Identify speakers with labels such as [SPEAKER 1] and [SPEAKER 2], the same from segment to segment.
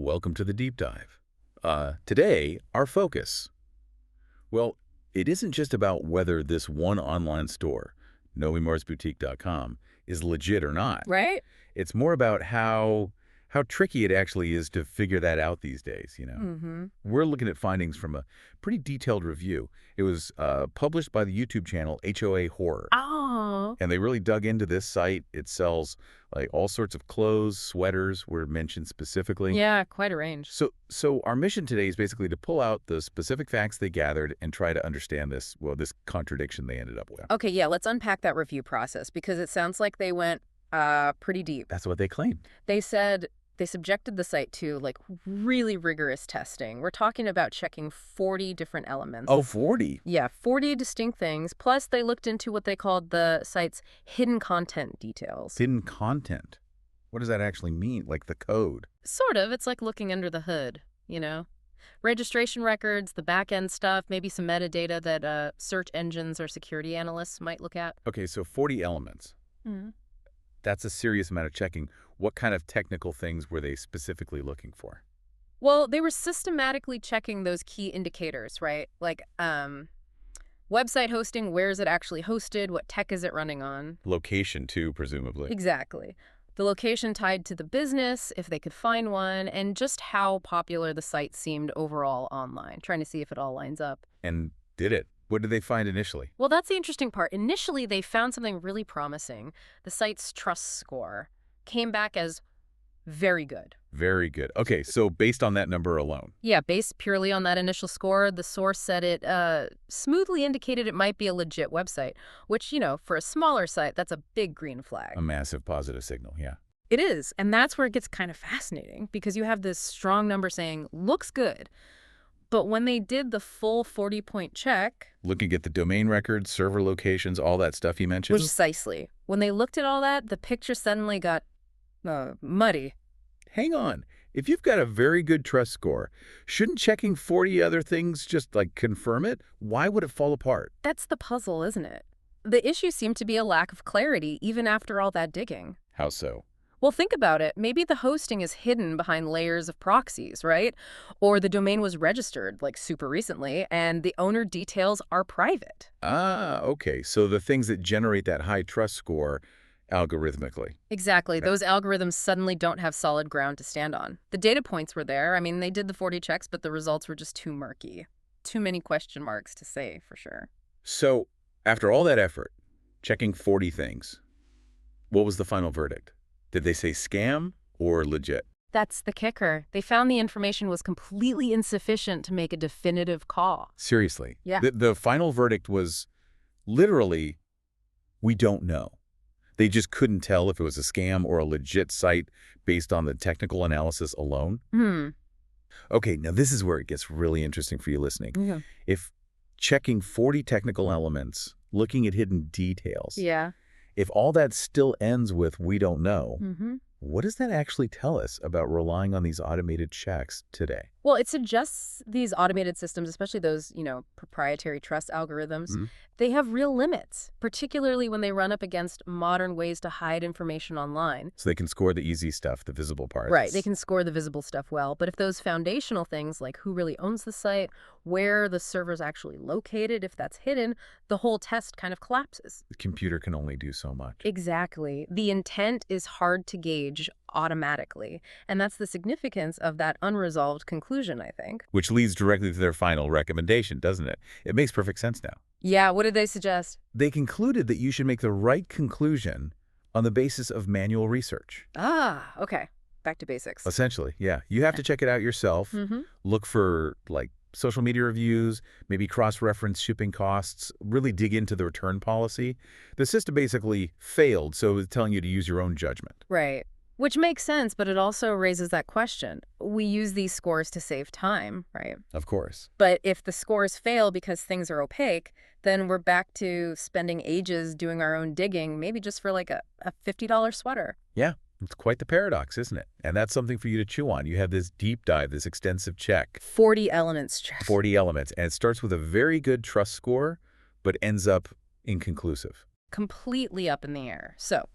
[SPEAKER 1] Welcome to the deep dive. Today, our focus. Well, it isn't just about whether this one online store, Noemiroseboutique.com, is legit or not.
[SPEAKER 2] Right?
[SPEAKER 1] It's more about how tricky it actually is to figure that out these days,
[SPEAKER 2] Mm-hmm.
[SPEAKER 1] We're looking at findings from a pretty detailed review. It was published by the YouTube channel HOA Horror.
[SPEAKER 2] Oh.
[SPEAKER 1] And they really dug into this site. It sells like all sorts of clothes, sweaters were mentioned specifically.
[SPEAKER 2] Yeah, quite a range.
[SPEAKER 1] So our mission today is basically to pull out the specific facts they gathered and try to understand this contradiction they ended up with.
[SPEAKER 2] Okay, yeah, let's unpack that review process because it sounds like they went pretty deep.
[SPEAKER 1] That's what they claim.
[SPEAKER 2] They said they subjected the site to like really rigorous testing. We're talking about checking 40 different elements.
[SPEAKER 1] Oh, 40?
[SPEAKER 2] Yeah, 40 distinct things. Plus, they looked into what they called the site's hidden content details.
[SPEAKER 1] Hidden content. What does that actually mean? Like the code?
[SPEAKER 2] Sort of. It's like looking under the hood, Registration records, the back-end stuff, maybe some metadata that search engines or security analysts might look at.
[SPEAKER 1] Okay, so 40 elements.
[SPEAKER 2] Mm.
[SPEAKER 1] That's a serious amount of checking. What kind of technical things were they specifically looking for?
[SPEAKER 2] Well, they were systematically checking those key indicators, right? Like website hosting, where is it actually hosted? What tech is it running on?
[SPEAKER 1] Location, too, presumably.
[SPEAKER 2] Exactly. The location tied to the business, if they could find one, and just how popular the site seemed overall online, trying to see if it all lines up.
[SPEAKER 1] And did it? What did they find initially?
[SPEAKER 2] Well, that's the interesting part. Initially, they found something really promising. The site's trust score came back as very good.
[SPEAKER 1] Very good. Okay, so based on that number alone.
[SPEAKER 2] Yeah, based purely on that initial score, the source said it smoothly indicated it might be a legit website, which, for a smaller site, that's a big green flag.
[SPEAKER 1] A massive positive signal, yeah.
[SPEAKER 2] It is, and that's where it gets kind of fascinating, because you have this strong number saying, looks good. But when they did the full 40-point check...
[SPEAKER 1] Looking at the domain records, server locations, all that stuff you mentioned?
[SPEAKER 2] Precisely. When they looked at all that, the picture suddenly got muddy.
[SPEAKER 1] Hang on. If you've got a very good trust score, shouldn't checking 40 other things just, confirm it? Why would it fall apart?
[SPEAKER 2] That's the puzzle, isn't it? The issue seemed to be a lack of clarity, even after all that digging.
[SPEAKER 1] How so?
[SPEAKER 2] Well, think about it. Maybe the hosting is hidden behind layers of proxies, right? Or the domain was registered, super recently, and the owner details are private.
[SPEAKER 1] Ah, okay. So the things that generate that high trust score algorithmically.
[SPEAKER 2] Exactly.
[SPEAKER 1] Okay.
[SPEAKER 2] Those algorithms suddenly don't have solid ground to stand on. The data points were there. I mean, they did the 40 checks, but the results were just too murky. Too many question marks to say for sure.
[SPEAKER 1] So after all that effort, checking 40 things, what was the final verdict? Did they say scam or legit?
[SPEAKER 2] That's the kicker. They found the information was completely insufficient to make a definitive call.
[SPEAKER 1] Seriously?
[SPEAKER 2] Yeah.
[SPEAKER 1] The final verdict was literally, we don't know. They just couldn't tell if it was a scam or a legit site based on the technical analysis alone? Okay, now this is where it gets really interesting for you listening.
[SPEAKER 2] Yeah.
[SPEAKER 1] If checking 40 technical elements, looking at hidden details,
[SPEAKER 2] Yeah.
[SPEAKER 1] if all that still ends with we don't know,
[SPEAKER 2] Mm-hmm.
[SPEAKER 1] what does that actually tell us about relying on these automated checks today?
[SPEAKER 2] Well, it suggests these automated systems, especially those, proprietary trust algorithms, they have real limits, particularly when they run up against modern ways to hide information online.
[SPEAKER 1] So they can score the easy stuff, the visible parts.
[SPEAKER 2] Right, they can score the visible stuff well, but if those foundational things like who really owns the site, where the server's actually located, if that's hidden, the whole test kind of collapses.
[SPEAKER 1] The computer can only do so much.
[SPEAKER 2] Exactly. The intent is hard to gauge automatically, and that's the significance of that unresolved conclusion, I think.
[SPEAKER 1] Which leads directly to their final recommendation, doesn't it? It makes perfect sense now.
[SPEAKER 2] Yeah, what did they suggest?
[SPEAKER 1] They concluded that you should make the right conclusion on the basis of manual research.
[SPEAKER 2] Ah, okay. Back to basics.
[SPEAKER 1] Essentially, yeah. You have to check it out yourself. Look for, social media reviews, maybe cross-reference shipping costs, really dig into the return policy. The system basically failed, so it's telling you to use your own judgment.
[SPEAKER 2] Right. Which makes sense, but it also raises that question. We use these scores to save time, right?
[SPEAKER 1] Of course.
[SPEAKER 2] But if the scores fail because things are opaque, then we're back to spending ages doing our own digging, maybe just for a $50 sweater.
[SPEAKER 1] Yeah, it's quite the paradox, isn't it? And that's something for you to chew on. You have this deep dive, this extensive check.
[SPEAKER 2] 40 elements check.
[SPEAKER 1] 40 elements. And it starts with a very good trust score, but ends up inconclusive.
[SPEAKER 2] Completely up in the air. So,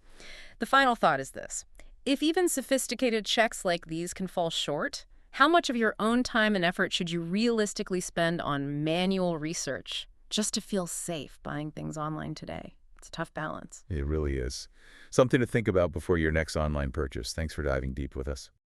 [SPEAKER 2] the final thought is this. If even sophisticated checks like these can fall short, How much of your own time and effort should you realistically spend on manual research just to feel safe buying things online today? It's a tough balance.
[SPEAKER 1] It really is. Something to think about before your next online purchase. Thanks for diving deep with us.